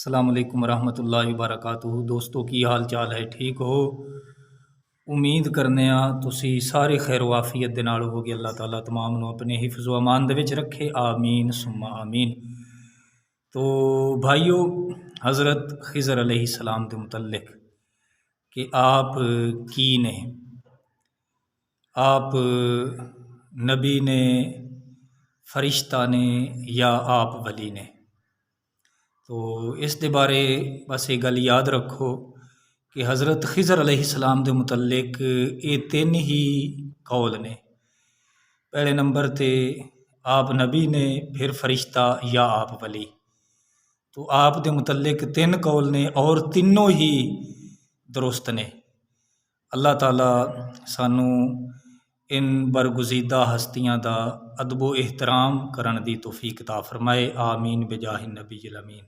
अस्सलाम वालेकुम रहमतुल्लाहि वबरकातुहू। दोस्तों की हाल चाल है, ठीक हो? उम्मीद करने तुसी सारे खैर वाफियत दे नाल होगे। अल्लाह ताला तमाम नूं अपने हिफ्ज़ व अमान दे विच रखे, आमीन सुम्मा आमीन। तो भाइयों, हज़रत खिज़र अलैहिस्सलाम दे मुतल्लिक़ कि आप की ने, आप नबी ने, फरिश्ता ने या आप वली ने। तो इस दे बारे बस एक गल याद रखो कि हज़रत खिज़र अलैहिस्सलाम दे मुतल्लिक़ ये तीन ही कौल ने। पहले नंबर ते आप नबी ने, फिर फरिश्ता या आप वली। तो आप दे मुतल्लिक़ तीन कौल ने और तीनों ही दुरुस्त ने। अल्लाह ताला सानू इन बरगुज़ीदा हस्तियां दा अदबो एहतराम करन दी तौफीक अता फरमाए, आमीन बेजाहिन नबी अमीन।